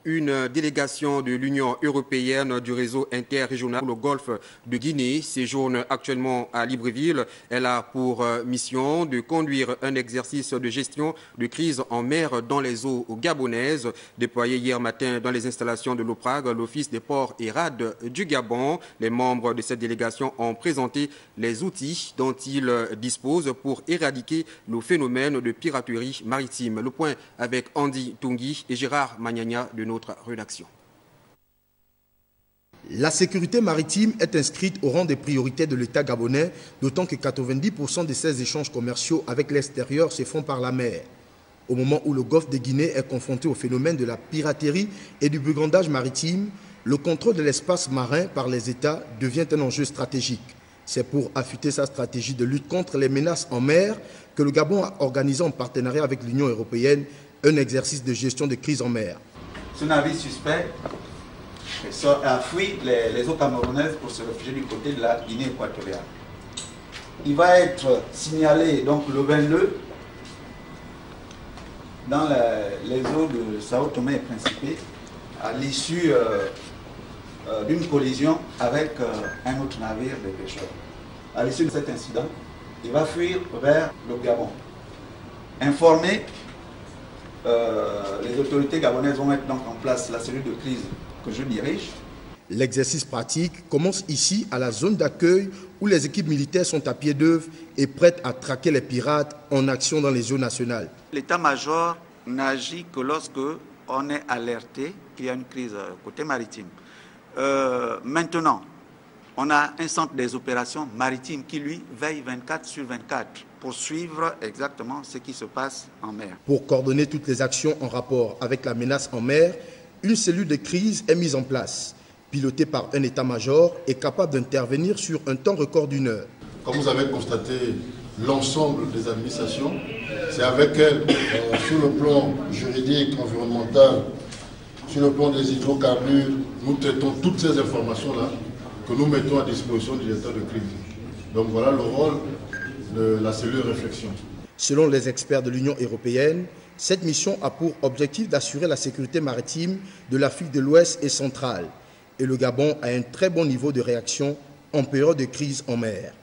Une délégation de l'Union européenne du réseau interrégional pour le golfe de Guinée séjourne actuellement à Libreville. Elle a pour mission de conduire un exercice de gestion de crise en mer dans les eaux gabonaises. Déployé hier matin dans les installations de l'OPRAG, l'Office des ports et rades du Gabon, les membres de cette délégation ont présenté les outils dont ils disposent pour éradiquer le phénomène de piraterie maritime. Le point avec Andy Tungui et Gérard Magnagna de notre rédaction. La sécurité maritime est inscrite au rang des priorités de l'État gabonais, d'autant que 90% de ses échanges commerciaux avec l'extérieur se font par la mer. Au moment où le golfe de Guinée est confronté au phénomène de la piraterie et du brigandage maritime, le contrôle de l'espace marin par les États devient un enjeu stratégique. C'est pour affûter sa stratégie de lutte contre les menaces en mer que le Gabon a organisé en partenariat avec l'Union européenne un exercice de gestion de crise en mer. Ce navire suspect a fui les eaux camerounaises pour se réfugier du côté de la Guinée équatoriale. Il va être signalé donc le 22 dans les eaux de Sao Tomé et Principe à l'issue d'une collision avec un autre navire de pêcheurs. À l'issue de cet incident, il va fuir vers le Gabon. Informé, les autorités gabonaises vont mettre donc en place la cellule de crise que je dirige. L'exercice pratique commence ici à la zone d'accueil où les équipes militaires sont à pied d'œuvre et prêtes à traquer les pirates en action dans les eaux nationales. L'état-major n'agit que lorsque on est alerté qu'il y a une crise côté maritime. Maintenant, on a un centre des opérations maritimes qui, lui, veille 24/24 pour suivre exactement ce qui se passe en mer. Pour coordonner toutes les actions en rapport avec la menace en mer, une cellule de crise est mise en place, pilotée par un état-major et capable d'intervenir sur un temps record d'1 heure. Comme vous avez constaté, l'ensemble des administrations, c'est avec elles, sur le plan juridique, environnemental, sur le plan des hydrocarbures, nous traitons toutes ces informations-là que nous mettons à disposition du directeur de crise. Donc voilà le rôle de la cellule réflexion. Selon les experts de l'Union européenne, cette mission a pour objectif d'assurer la sécurité maritime de l'Afrique de l'Ouest et centrale. Et le Gabon a un très bon niveau de réaction en période de crise en mer.